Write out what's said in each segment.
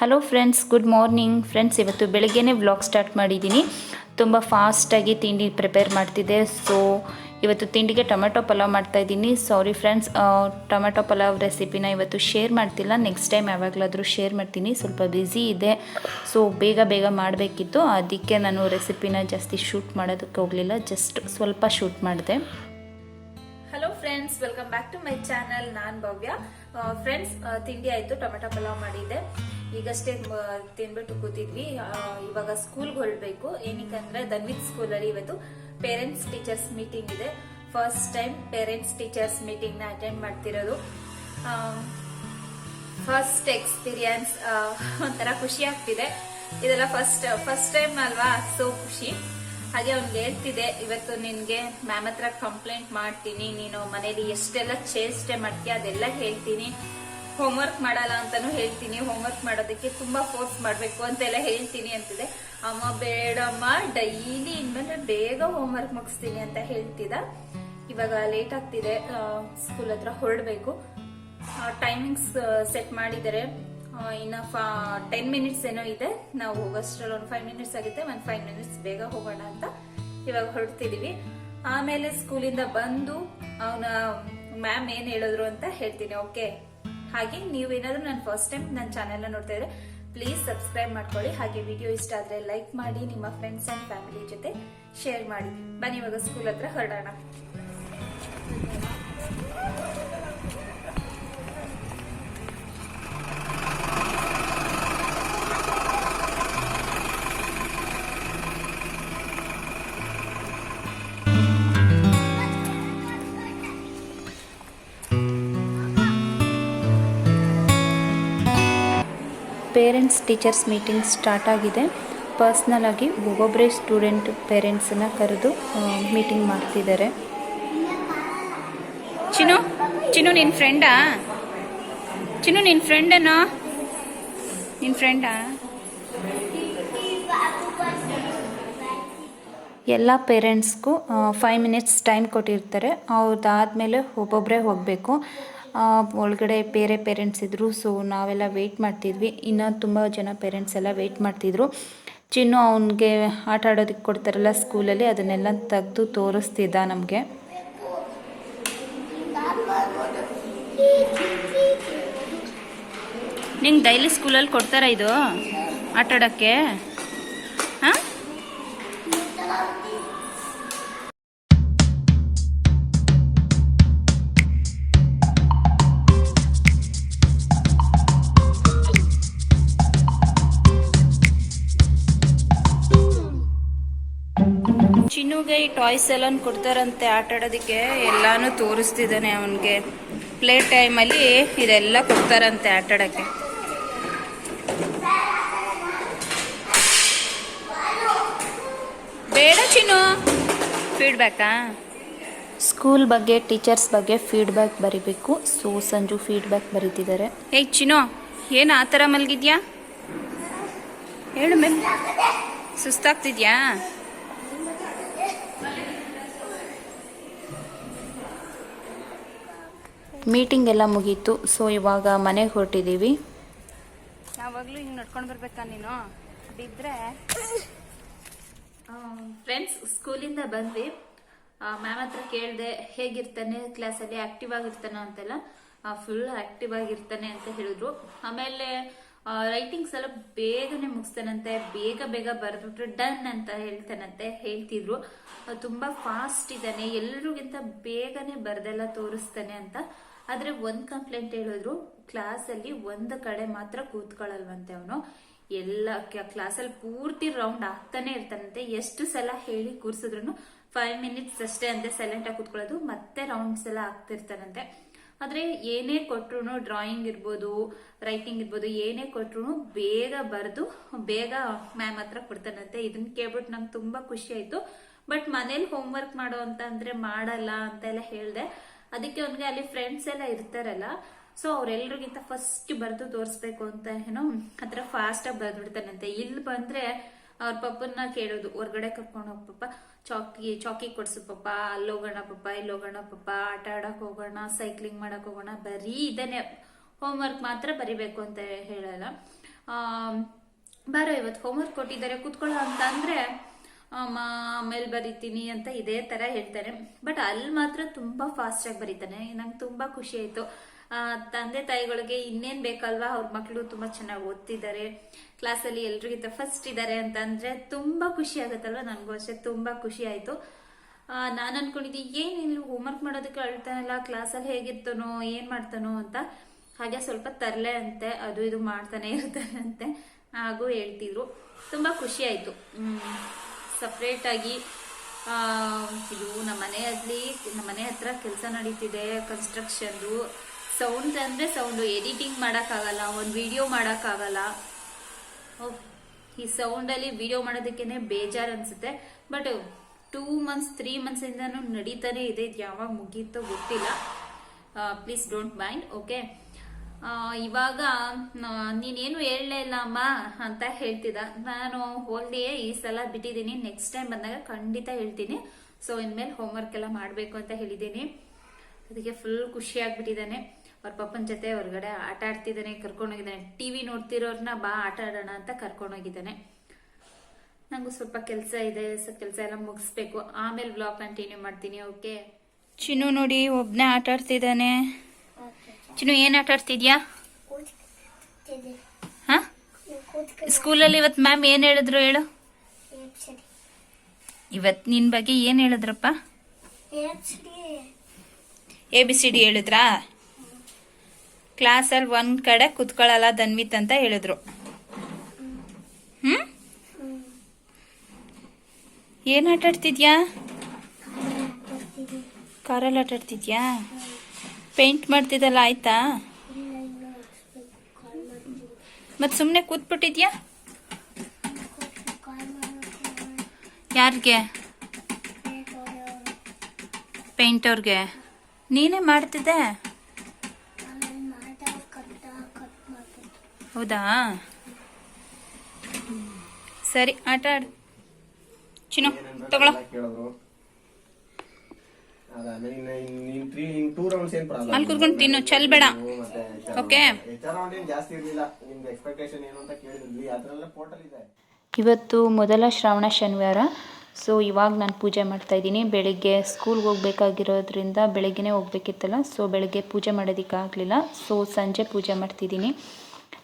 Hello friends, good morning friends. ಇವತ್ತು ಬೆಳಗ್ಗೆನೇ vlog start ಮಾಡಿದ್ದೀನಿ. ತುಂಬ ಫಾಸ್ಟಾಗಿ ತಿಂಡಿ ಪ್ರಿಪೇರ್ ಮಾಡ್ತಿದ್ದೆ. ಸೊ ಇವತ್ತು ತಿಂಡಿಗೆ ಟೊಮೆಟೊ ಪಲಾವ್ ಮಾಡ್ತಾಯಿದ್ದೀನಿ. ಸಾರಿ ಫ್ರೆಂಡ್ಸ್, ಟೊಮೆಟೊ ಪಲಾವ್ ರೆಸಿಪಿನ ಇವತ್ತು ಶೇರ್ ಮಾಡ್ತಿಲ್ಲ. ನೆಕ್ಸ್ಟ್ ಟೈಮ್ ಯಾವಾಗಲಾದರೂ ಶೇರ್ ಮಾಡ್ತೀನಿ. ಸ್ವಲ್ಪ ಬ್ಯುಸಿ ಇದೆ, ಸೊ ಬೇಗ ಮಾಡಬೇಕಿತ್ತು. ಅದಕ್ಕೆ ನಾನು ರೆಸಿಪಿನ ಜಾಸ್ತಿ ಶೂಟ್ ಮಾಡೋದಕ್ಕೆ ಹೋಗಲಿಲ್ಲ, ಜಸ್ಟ್ ಸ್ವಲ್ಪ ಶೂಟ್ ಮಾಡಿದೆ. Hello friends, welcome back to my channel. ನಾನು ಭವ್ಯ. ಫ್ರೆಂಡ್ಸ್, ತಿಂಡಿ ಆಯಿತು, ಟೊಮೆಟೊ ಪಲಾವ್ ಮಾಡಿದ್ದೆ. ಈಗಷ್ಟೇ ತಿನ್ಬಿಟ್ಟು ಕೂತಿದ್ವಿ. ಇವಾಗ ಸ್ಕೂಲ್ಗೆ ಹೊರಡಬೇಕು. ಏನಕ್ಕಂದ್ರೆ ಧನ್ವಿತ್ ಸ್ಕೂಲಲ್ಲಿ ಇವತ್ತು ಪೇರೆಂಟ್ಸ್ ಟೀಚರ್ಸ್ ಮೀಟಿಂಗ್ ಇದೆ. ಫಸ್ಟ್ ಟೈಮ್ ಪೇರೆಂಟ್ಸ್ ಟೀಚರ್ಸ್ ಮೀಟಿಂಗ್ನ ಅಟೆಂಡ್ ಮಾಡ್ತಿರೋದು. ಫಸ್ಟ್ ಎಕ್ಸ್ಪೀರಿಯನ್ಸ್, ಒಂಥರ ಖುಷಿ ಆಗ್ತಿದೆ. ಇದೆಲ್ಲ ಫಸ್ಟ್ ಟೈಮ್ ಅಲ್ವಾ, ಸೊ ಖುಷಿ. ಹಾಗೆ ಅವ್ನಿಗೆ ಹೇಳ್ತಿದ್ದೆ, ಇವತ್ತು ನಿನ್ಗೆ ಮ್ಯಾಮ್ ಹತ್ರ ಕಂಪ್ಲೇಂಟ್ ಮಾಡ್ತೀನಿ, ನೀನು ಮನೇಲಿ ಎಷ್ಟೆಲ್ಲ ಚೇಷ್ಟೆ ಮಾಡ್ತೀಯ ಅದೆಲ್ಲ ಹೇಳ್ತೀನಿ, ಹೋಮ್ವರ್ಕ್ ಮಾಡಲ್ಲ ಅಂತಾನು ಹೇಳ್ತೀನಿ, ಹೋಮ್ವರ್ಕ್ ಮಾಡೋದಕ್ಕೆ ತುಂಬಾ ಫೋರ್ಸ್ ಮಾಡ್ಬೇಕು ಅಂತೆಲ್ಲ ಹೇಳ್ತೀನಿ ಅಂತಿದೆ. ಅಮ್ಮ ಬೇಡಮ್ಮ, ಡೈಲಿ ಇನ್ಮೇಲೆ ಬೇಗ ಹೋಮ್ವರ್ಕ್ ಮುಗಿಸ್ತೀನಿ ಅಂತ ಹೇಳ್ತಿದ್ದ. ಇವಾಗ ಲೇಟ್ ಆಗ್ತಿದೆ, ಸ್ಕೂಲ್ ಹತ್ರ ಹೊರಡ್ಬೇಕು. ಟೈಮಿಂಗ್ಸ್ ಸೆಟ್ ಮಾಡಿದ್ದಾರೆ. ಇನ್ನ 10 ಮಿನಿಟ್ಸ್ ಏನೋ ಇದೆ. ನಾವು ಹೋಗೋಷ್ಟ್ರಲ್ಲಿ ಒಂದು 5 ಮಿನಿಟ್ಸ್ ಆಗುತ್ತೆ. ಒಂದು 5 ಮಿನಿಟ್ಸ್ ಬೇಗ ಹೋಗೋಣ ಅಂತ ಇವಾಗ ಹೊರಡ್ತಿದೀವಿ. ಆಮೇಲೆ ಸ್ಕೂಲಿಂದ ಬಂದು ಅವನ ಮ್ಯಾಮ್ ಏನ್ ಹೇಳಿದ್ರು ಅಂತ ಹೇಳ್ತೀನಿ. ಓಕೆ, ಹಾಗೆ ನೀವೇನಾದ್ರೂ ನಾನು ಫಸ್ಟ್ ಟೈಮ್ ನನ್ನ ಚಾನೆಲ್ನ ನೋಡ್ತಾ ಇದ್ರೆ ಪ್ಲೀಸ್ ಸಬ್ಸ್ಕ್ರೈಬ್ ಮಾಡ್ಕೊಳ್ಳಿ. ಹಾಗೆ ವಿಡಿಯೋ ಇಷ್ಟ ಆದ್ರೆ ಲೈಕ್ ಮಾಡಿ, ನಿಮ್ಮ ಫ್ರೆಂಡ್ಸ್ ಅಂಡ್ ಫ್ಯಾಮಿಲಿ ಜೊತೆ ಶೇರ್ ಮಾಡಿ. ಬನ್ನಿ ಇವಾಗ ಸ್ಕೂಲ್ ಹತ್ರ ಹೊರಡೋಣ. ಪೇರೆಂಟ್ಸ್ ಟೀಚರ್ಸ್ ಮೀಟಿಂಗ್ ಸ್ಟಾರ್ಟ್ ಆಗಿದೆ. ಪರ್ಸ್ನಲ್ ಆಗಿ ಒಬ್ಬೊಬ್ಬರೇ ಸ್ಟೂಡೆಂಟ್ ಪೇರೆಂಟ್ಸನ್ನ ಕರೆದು ಮೀಟಿಂಗ್ ಮಾಡ್ತಿದ್ದಾರೆ. ಚಿನ್ನು ನಿನ್ನ ಫ್ರೆಂಡಾ? ಚಿನ್ನು ನಿನ್ನ ಫ್ರೆಂಡೇನೋ? ನಿನ್ನ ಫ್ರೆಂಡಾ? ಎಲ್ಲ ಪೇರೆಂಟ್ಸ್ಗೂ 5 ಮಿನಿಟ್ಸ್ ಟೈಮ್ ಕೊಟ್ಟಿರ್ತಾರೆ. ಅವ್ರದ್ದಾದ್ಮೇಲೆ ಒಬ್ಬೊಬ್ಬರೇ ಹೋಗಬೇಕು. ಒಳಗಡೆ ಬೇರೆ ಪೇರೆಂಟ್ಸ್ ಇದ್ದರು, ಸೊ ನಾವೆಲ್ಲ ವೆಯ್ಟ್ ಮಾಡ್ತಿದ್ವಿ. ಇನ್ನು ತುಂಬ ಜನ ಪೇರೆಂಟ್ಸ್ ಎಲ್ಲ ವೆಯ್ಟ್ ಮಾಡ್ತಿದ್ರು. ಚಿನ್ನು ಅವನಿಗೆ ಆಟ ಆಡೋದಕ್ಕೆ ಕೊಡ್ತಾರಲ್ಲ ಸ್ಕೂಲಲ್ಲಿ, ಅದನ್ನೆಲ್ಲ ತೆಗೆದು ತೋರಿಸ್ತಿದ್ದ ನಮಗೆ. ನಿಂಗೆ ಡೈಲಿ ಸ್ಕೂಲಲ್ಲಿ ಕೊಡ್ತಾರ ಇದು ಆಟ ಆಡೋಕ್ಕೆ? ಹಾಂ, ಚಿನ್ನುಗೆ ಈ ಟಾಯ್ಸ್ ಎಲ್ಲ ಕೊಡ್ತಾರಂತೆ ಆಟ ಆಡೋದಕ್ಕೆ. ಎಲ್ಲಾನು ತೋರಿಸ್ತಿದ್ದಾನೆ ಅವನಿಗೆ. ಪ್ಲೇ ಟೈಮಲ್ಲಿ ಇದೆಲ್ಲ ಕೊಡ್ತಾರಂತೆ ಆಟ ಆಡೋಕ್ಕೆ. ಬೇಡ ಚಿನ್ನು, ಫೀಡ್ಬ್ಯಾಕಾ? ಸ್ಕೂಲ್ ಬಗ್ಗೆ, ಟೀಚರ್ಸ್ ಬಗ್ಗೆ ಫೀಡ್ಬ್ಯಾಕ್ ಬರಿಬೇಕು. ಸೊ ಸಂಜು ಫೀಡ್ಬ್ಯಾಕ್ ಬರೀತಿದ್ದಾರೆ. ಏಯ್ ಚಿನ್ನು, ಏನು ಆ ಥರ ಮಲಗಿದ್ಯಾ? ಹೇಳು ಮೇಲೆ, ಸುಸ್ತಾಗ್ತಿದ್ಯಾ? ಮೀಟಿಂಗ್ ಎಲ್ಲ ಮುಗೀತು. ಸೊ ಇವಾಗ ಮನೆಗೆ ಹೊರಟಿದ್ದೀವಿ. ಯಾವಾಗಲೂ ಹಿಂಗೆ ನಡ್ಕೊಂಡು ಬರ್ಬೇಕಾ ನೀನು? ಬಿದ್ದರೆ. ಫ್ರೆಂಡ್ಸ್, ಸ್ಕೂಲಿಂದ ಬಂದ್ವಿ. ಮ್ಯಾಮ್ ಹತ್ರ ಕೇಳಿದೆ ಹೇಗಿರ್ತಾನೆ ಕ್ಲಾಸಲ್ಲಿ, ಆಕ್ಟಿವ್ ಆಗಿರ್ತಾನೆ ಅಂತೆಲ್ಲ. ಫುಲ್ ಆಕ್ಟಿವ್ ಆಗಿರ್ತಾನೆ ಅಂತ ಹೇಳಿದ್ರು. ಆಮೇಲೆ ರೈಟಿಂಗ್ಸ್ ಎಲ್ಲ ಬೇಗನೆ ಮುಗಿಸ್ತಾನಂತೆ, ಬೇಗ ಬರೆದ್ಬಿಟ್ರೆ ಡನ್ ಅಂತ ಹೇಳ್ತಿದ್ರು. ತುಂಬಾ ಫಾಸ್ಟ್ ಇದ್ದಾನೆ, ಎಲ್ರಿಗಿಂತ ಬೇಗನೆ ಬರೆದೆಲ್ಲ ತೋರಿಸ್ತಾನೆ ಅಂತ. ಆದ್ರೆ ಒಂದ್ ಕಂಪ್ಲೇಂಟ್ ಹೇಳಿದ್ರು, ಕ್ಲಾಸಲ್ಲಿ ಒಂದು ಕಡೆ ಮಾತ್ರ ಕೂತ್ಕೊಳ್ಳಲ್ವಂತೆ ಅವನು. ಎಲ್ಲ ಕ್ಲಾಸಲ್ಲಿ ಪೂರ್ತಿ ರೌಂಡ್ ಆಗ್ತಾನೆ ಇರ್ತಾನಂತೆ. ಎಷ್ಟು ಸಲ ಹೇಳಿ ಕೂರ್ಸಿದ್ರು 5 ಮಿನಿಟ್ಸ್ ಅಷ್ಟೇ ಅಂತೆ ಸೈಲೆಂಟ್ ಆಗಿ ಕೂತ್ಕೊಳ್ಳೋದು, ಮತ್ತೆ ರೌಂಡ್ಸ್ ಎಲ್ಲ ಆಗ್ತಿರ್ತಾನಂತೆ. ಆದ್ರೆ ಏನೇ ಕೊಟ್ರು, ಡ್ರಾಯಿಂಗ್ ಇರ್ಬೋದು, ರೈಟಿಂಗ್ ಇರ್ಬೋದು, ಏನೇ ಕೊಟ್ರು ಬೇಗ ಬರೆದು ಬೇಗ ಮ್ಯಾಮ್ ಹತ್ರ ಕೊಡ್ತಾನಂತೆ. ಇದನ್ನ ಕೇಳ್ಬಿಟ್ಟು ನಂಗೆ ತುಂಬಾ ಖುಷಿ ಆಯ್ತು. ಬಟ್ ಮನೇಲಿ ಹೋಮ್ವರ್ಕ್ ಮಾಡೋ ಅಂತ ಅಂದ್ರೆ ಮಾಡಲ್ಲ ಅಂತೆಲ್ಲ ಹೇಳ್ದೆ. ಅದಕ್ಕೆ ಅವನಿಗೆ ಅಲ್ಲಿ ಫ್ರೆಂಡ್ಸ್ ಎಲ್ಲ ಇರ್ತಾರಲ್ಲ, ಸೊ ಅವ್ರೆಲ್ರಿಗಿಂತ ಫಸ್ಟ್ ಬರೆದು ತೋರಿಸ್ಬೇಕು ಅಂತ ಏನೋ ಆತರ ಫಾಸ್ಟ್ ಆಗಿ ಬರೆದ್ಬಿಡ್ತಾನಂತೆ. ಇಲ್ಲಿ ಬಂದ್ರೆ ಅವ್ರ ಪಪ್ಪನ್ನ ಕೇಳೋದು, ಹೊರ್ಗಡೆ ಕರ್ಕೊಂಡು ಹೋಗ್ ಪಪ್ಪ, ಚಾಕಿ ಕೊಡ್ಸು ಪಪ್ಪ, ಅಲ್ಲೋಗೋಣ ಪಪ್ಪ, ಇಲ್ಲೋಗೋಣ ಪಪ್ಪ, ಆಟ ಆಡಕ್ ಹೋಗೋಣ, ಸೈಕ್ಲಿಂಗ್ ಮಾಡಕ್ ಹೋಗೋಣ, ಬರೀ ಇದನ್ನೇ. ಹೋಮ್ ವರ್ಕ್ ಮಾತ್ರ ಬರಿಬೇಕು ಅಂತ ಹೇಳಲ್ಲ. ಬಾರೋ ಇವತ್ತು ಹೋಮ್ವರ್ಕ್ ಕೊಟ್ಟಿದ್ದಾರೆ ಕೂತ್ಕೊಳ್ಳೋ ಅಂತ ಅಂದರೆ ಆಮೇಲೆ ಬರೀತೀನಿ ಅಂತ ಇದೇ ಥರ ಹೇಳ್ತಾನೆ. ಬಟ್ ಅಲ್ಲಿ ಮಾತ್ರ ತುಂಬ ಫಾಸ್ಟಾಗಿ ಬರೀತಾನೆ. ನಂಗೆ ತುಂಬ ಖುಷಿ ಆಯಿತು. ತಂದೆ ತಾಯಿಗಳಿಗೆ ಇನ್ನೇನು ಬೇಕಲ್ವಾ, ಅವ್ರ ಮಕ್ಕಳು ತುಂಬ ಚೆನ್ನಾಗಿ ಓದ್ತಿದ್ದಾರೆ, ಕ್ಲಾಸಲ್ಲಿ ಎಲ್ರಿಗಿಂತ ಫಸ್ಟ್ ಇದ್ದಾರೆ ಅಂತ ಅಂದರೆ ತುಂಬ ಖುಷಿ ಆಗುತ್ತಲ್ವ. ನನಗೂ ಅಷ್ಟೇ ತುಂಬ ಖುಷಿ ಆಯಿತು. ನಾನು ಅನ್ಕೊಂಡಿದ್ದೆ ಏನಿಲ್ಲ ಹೋಮ್ವರ್ಕ್ ಮಾಡೋದಕ್ಕೆ ಅಳ್ತಾನಲ್ಲ, ಕ್ಲಾಸಲ್ಲಿ ಹೇಗಿರ್ತಾನೋ ಏನು ಮಾಡ್ತಾನೋ ಅಂತ. ಹಾಗೆ ಸ್ವಲ್ಪ ತರಲೆ ಅಂತೆ, ಅದು ಇದು ಮಾಡ್ತಾನೆ ಇರ್ತಾನೆ ಅಂತೆ ಹಾಗೂ ಹೇಳ್ತಿದ್ರು. ತುಂಬ ಖುಷಿ ಆಯಿತು. ಸಪ್ರೇಟಾಗಿ ಇದು ನಮ್ಮ ಮನೆ ಹತ್ರ ಕೆಲಸ ನಡೀತಿದೆ, ಕನ್ಸ್ಟ್ರಕ್ಷನ್ದು. ಸೌಂಡ್ ಅಂದರೆ ಸೌಂಡು, ಎಡಿಟಿಂಗ್ ಮಾಡೋಕ್ಕಾಗಲ್ಲ, ಒಂದು ವಿಡಿಯೋ ಮಾಡೋಕ್ಕಾಗಲ್ಲ. ಈ ಸೌಂಡಲ್ಲಿ ವಿಡಿಯೋ ಮಾಡೋದಕ್ಕೇ ಬೇಜಾರು ಅನಿಸುತ್ತೆ. ಬಟ್ 2 months 3 months ನಡೀತಾನೆ ಇದೆ. ಇದು ಯಾವಾಗ ಮುಗೀತೋ ಗೊತ್ತಿಲ್ಲ. Please don't mind. ಓಕೆ, ಇವಾಗ ನೀನೇನು ಹೇಳಲೇ ಇಲ್ಲ ಅಮ್ಮ ಅಂತ ಹೇಳ್ತಿದ್ದ. ನಾನು ಹೋಲ್ದಿಯೇ ಈ ಸಲ ಬಿಟ್ಟಿದ್ದೀನಿ. ನೆಕ್ಸ್ಟ್ ಟೈಮ್ ಬಂದಾಗ ಖಂಡಿತ ಹೇಳ್ತೀನಿ. ಸೊ ಇನ್ಮೇಲೆ ಹೋಮ್ವರ್ಕ್ ಎಲ್ಲ ಮಾಡಬೇಕು ಅಂತ ಹೇಳಿದ್ದೀನಿ. ಅದಕ್ಕೆ ಫುಲ್ ಖುಷಿ ಆಗ್ಬಿಟ್ಟಿದ್ದಾನೆ. ಅವ್ರ ಪಪ್ಪನ ಜೊತೆ ಹೊರಗಡೆ ಆಟ ಆಡ್ತಿದ್ದಾನೆ, ಕರ್ಕೊಂಡೋಗಿದ್ದಾನೆ. TV ನೋಡ್ತಿರೋರ್ನ ಬಾ ಆಟ ಆಡೋಣ ಅಂತ ಕರ್ಕೊಂಡೋಗಿದ್ದಾನೆ. ನಂಗೂ ಸ್ವಲ್ಪ ಕೆಲಸ ಇದೆ, ಕೆಲಸ ಎಲ್ಲ ಮುಗಿಸ್ಬೇಕು. ಆಮೇಲೆ ವ್ಲಾಗ್ ಕಂಟಿನ್ಯೂ ಮಾಡ್ತೀನಿ. ಓಕೆ, ಚಿನ್ನು ನೋಡಿ ಒಬ್ಬನೇ ಆಟ ಆಡ್ತಿದ್ದಾನೆ. ಚಿನ್ನು ಏನು ಆಟ ಆಡ್ತಿದ್ಯಾ? ಹಾ, ಸ್ಕೂಲಲ್ಲಿ ಇವತ್ತು ಮ್ಯಾಮ್ ಏನು ಹೇಳಿದ್ರು ಹೇಳು? ಇವತ್ತು ನಿನ್ನ ಬಗ್ಗೆ ಏನು ಹೇಳಿದ್ರಪ್ಪ? ABCD ಹೇಳಿದ್ರಾ? ಕ್ಲಾಸಲ್ಲಿ ಒಂದು ಕಡೆ ಕುತ್ಕೊಳ್ಳಲ್ಲ ಧನ್ವಿತ್ ಅಂತ ಹೇಳಿದ್ರು. ಏನು ಆಟ ಆಡ್ತಿದ್ಯಾ? ಕಾರಲ್ಲಿ ಆಟ ಆಡ್ತಿದ್ಯಾ? ಪೇಂಟ್ ಮಾಡ್ತಿದ್ದಲ್ಲ, ಆಯ್ತಾ? ಮತ್ತೆ ಸುಮ್ಮನೆ ಕೂತ್ಬಿಟ್ಟಿದ್ಯಾ? ಯಾರಿಗೆ? ಪೇಂಟ್ ಅವ್ರಿಗೆ. ನೀನೇ ಮಾಡ್ತಿದ್ದೆ? ಹೌದಾ, ಸರಿ ಆಟ ಆಡು. ಚಿನ್ನು ತಗೊಳ್ಳೋ. ಅಲ್ಲಿ ಕೂತ್ಕೊಂಡು ತಿನ್ನು, ಚೆಲ್ಬೇಡ. ಓಕೆ, ಇವತ್ತು ಮೊದಲ ಶ್ರಾವಣ ಶನಿವಾರ. ಸೊ ಇವಾಗ ನಾನು ಪೂಜೆ ಮಾಡ್ತಾ ಇದ್ದೀನಿ. ಬೆಳಿಗ್ಗೆ ಸ್ಕೂಲ್ಗೆ ಹೋಗ್ಬೇಕಾಗಿರೋದ್ರಿಂದ ಬೆಳಗ್ಗೆನೇ ಹೋಗ್ಬೇಕಿತ್ತಲ್ಲ, ಸೊ ಬೆಳಗ್ಗೆ ಪೂಜೆ ಮಾಡೋದಕ್ಕಾಗಲಿಲ್ಲ. ಸೊ ಸಂಜೆ ಪೂಜೆ ಮಾಡ್ತಿದ್ದೀನಿ.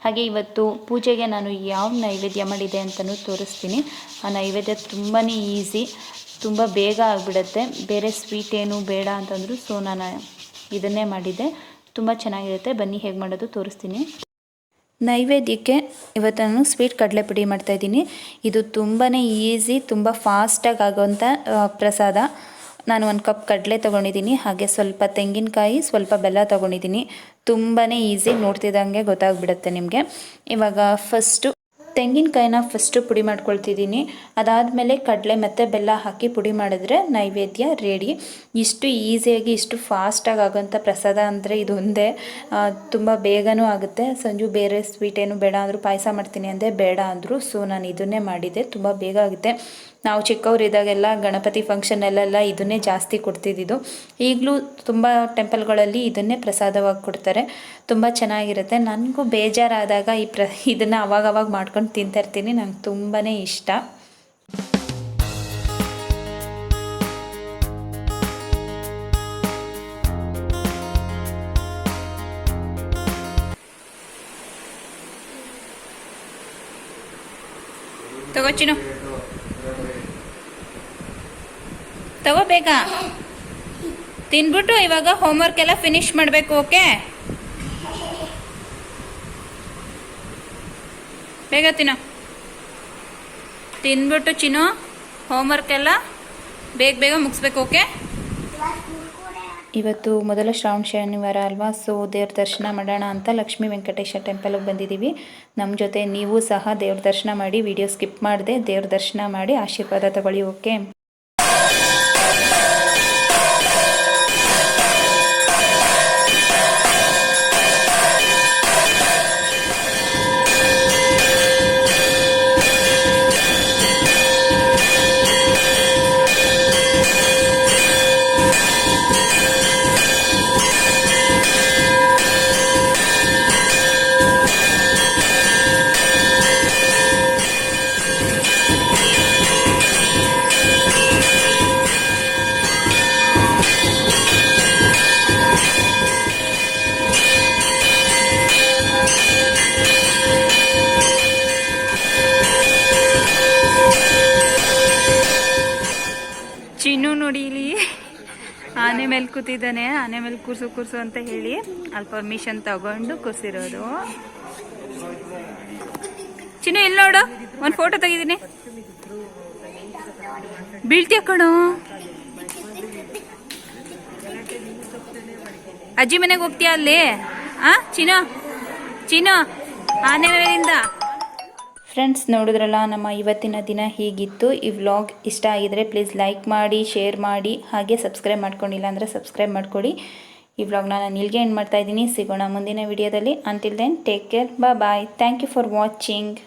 ಹಾಗೆ ಇವತ್ತು ಪೂಜೆಗೆ ನಾನು ಯಾವ ನೈವೇದ್ಯ ಮಾಡಿದೆ ಅಂತಲೂ ತೋರಿಸ್ತೀನಿ. ಆ ನೈವೇದ್ಯ ತುಂಬಾ ಈಸಿ, ತುಂಬ ಬೇಗ ಆಗಿಬಿಡುತ್ತೆ. ಬೇರೆ ಸ್ವೀಟ್ ಏನು ಬೇಡ ಅಂತಂದರು. ಸೊ ನಾನು ಇದನ್ನೇ ಮಾಡಿದ್ದೆ, ತುಂಬ ಚೆನ್ನಾಗಿರುತ್ತೆ. ಬನ್ನಿ ಹೇಗೆ ಮಾಡೋದು ತೋರಿಸ್ತೀನಿ. ನೈವೇದ್ಯಕ್ಕೆ ಇವತ್ತು ನಾನು ಸ್ವೀಟ್ ಕಡಲೆಪುಡಿ ಮಾಡ್ತಾಯಿದ್ದೀನಿ. ಇದು ತುಂಬಾ ಈಸಿ, ತುಂಬ ಫಾಸ್ಟಾಗಿ ಆಗೋವಂಥ ಪ್ರಸಾದ. ನಾನು 1 ಕಪ್ ಕಡಲೆ ತೊಗೊಂಡಿದ್ದೀನಿ. ಹಾಗೆ ಸ್ವಲ್ಪ ತೆಂಗಿನಕಾಯಿ, ಸ್ವಲ್ಪ ಬೆಲ್ಲ ತೊಗೊಂಡಿದ್ದೀನಿ. ತುಂಬಾ ಈಸಿ, ನೋಡ್ತಿದ್ದಂಗೆ ಗೊತ್ತಾಗ್ಬಿಡುತ್ತೆ ನಿಮಗೆ. ಇವಾಗ ತೆಂಗಿನಕಾಯಿನ ಪುಡಿ ಮಾಡ್ಕೊಳ್ತಿದ್ದೀನಿ. ಅದಾದಮೇಲೆ ಕಡಲೆ ಮತ್ತು ಬೆಲ್ಲ ಹಾಕಿ ಪುಡಿ ಮಾಡಿದ್ರೆ ನೈವೇದ್ಯ ರೆಡಿ. ಇಷ್ಟು ಈಸಿಯಾಗಿ, ಇಷ್ಟು ಫಾಸ್ಟಾಗಿ ಆಗೋಂಥ ಪ್ರಸಾದ ಅಂದರೆ ಇದೊಂದೇ. ತುಂಬ ಬೇಗನೂ ಆಗುತ್ತೆ. ಸಂಜು ಬೇರೆ ಸ್ವೀಟ್ ಏನು ಬೇಡ ಅಂದರು, ಪಾಯಸ ಮಾಡ್ತೀನಿ ಅಂದೆ, ಬೇಡ ಅಂದರು. ಸೊ ನಾನು ಇದನ್ನೇ ಮಾಡಿದ್ದೆ, ತುಂಬ ಬೇಗ ಆಗುತ್ತೆ. ನಾವು ಚಿಕ್ಕವರಿದ್ದಾಗೆಲ್ಲ ಗಣಪತಿ ಫಂಕ್ಷನಲ್ಲೆಲ್ಲ ಇದನ್ನೇ ಜಾಸ್ತಿ ಕೊಡ್ತಿದ್ದಿದ್ದು. ಈಗಲೂ ತುಂಬ ಟೆಂಪಲ್ಗಳಲ್ಲಿ ಇದನ್ನೇ ಪ್ರಸಾದವಾಗಿ ಕೊಡ್ತಾರೆ. ತುಂಬ ಚೆನ್ನಾಗಿರುತ್ತೆ. ನನಗೂ ಬೇಜಾರಾದಾಗ ಇದನ್ನು ಅವಾಗವಾಗ ಮಾಡ್ಕೊಂಡು ತಿಂತಾಯಿರ್ತೀನಿ. ನಂಗೆ ತುಂಬಾ ಇಷ್ಟ. ತಗೋ ಚಿನ್ನು, ತಗೋ ಬೇಗ ತಿನ್ಬಿಟ್ಟು ಇವಾಗ ಹೋಮ್ವರ್ಕ್ ಎಲ್ಲ ಫಿನಿಶ್ ಮಾಡಬೇಕು. ಓಕೆ, ಬೇಗ ತಿನ್ಬಿಟ್ಟು ಚಿನ್ನು ಹೋಮ್ವರ್ಕ್ ಎಲ್ಲ ಬೇಗ ಮುಗಿಸ್ಬೇಕು. ಓಕೆ, ಇವತ್ತು ಮೊದಲ ಶ್ರಾವಣ ಶನಿವಾರ ಅಲ್ವಾ. ಸೊ ದೇವ್ರ ದರ್ಶನ ಮಾಡೋಣ ಅಂತ ಲಕ್ಷ್ಮೀ ವೆಂಕಟೇಶ ಟೆಂಪಲ್ಗೆ ಬಂದಿದ್ದೀವಿ. ನಮ್ಮ ಜೊತೆ ನೀವು ಸಹ ದೇವ್ರ ದರ್ಶನ ಮಾಡಿ, ವಿಡಿಯೋ ಸ್ಕಿಪ್ ಮಾಡದೆ ದೇವ್ರ ದರ್ಶನ ಮಾಡಿ ಆಶೀರ್ವಾದ ತಗೊಳ್ಳಿ. ಓಕೆ, ಆನೆ ಮೇಲೆ ಕೂತಿದ್ದಾನೆ. ಆನೆ ಮೇಲೆ ಕೂರ್ಸು ಅಂತ ಹೇಳಿ ಅಲ್ಲಿ ಪರ್ಮಿಷನ್ ತಗೊಂಡು ಕೂರ್ಸಿರೋದು. ಚಿನ್ನು ಇಲ್ಲಿ ನೋಡು, ಒಂದು ಫೋಟೋ ತೆಗಿದ್ದೀನಿ. ಬೀಳ್ತೀಯ ಕಣೋ. ಅಜ್ಜಿ ಮನೆಗೆ ಹೋಗ್ತೀಯ ಅಲ್ಲಿ? ಚಿನ್ನು ಆನೆ ಮೇಲಿಂದ. ಫ್ರೆಂಡ್ಸ್, ನೋಡಿದ್ರಲ್ಲ ನಮ್ಮ ಇವತ್ತಿನ ದಿನ ಹೀಗಿತ್ತು. ಈ ವ್ಲಾಗ್ ಇಷ್ಟ ಆಗಿದ್ರೆ ಪ್ಲೀಸ್ ಲೈಕ್ ಮಾಡಿ, ಶೇರ್ ಮಾಡಿ, ಹಾಗೆ ಸಬ್ಸ್ಕ್ರೈಬ್ ಮಾಡ್ಕೊಂಡಿಲ್ಲ ಅಂದರೆ ಸಬ್ಸ್ಕ್ರೈಬ್ ಮಾಡ್ಕೊಳ್ಳಿ. ಈ ವ್ಲಾಗ್ನ ನಾನು ಇಲ್ಲಿಗೆ ಎಂಡ್ ಮಾಡ್ತಾ ಇದ್ದೀನಿ. ಸಿಗೋಣ ಮುಂದಿನ ವಿಡಿಯೋದಲ್ಲಿ. Until then take care, bye. Thank you for watching.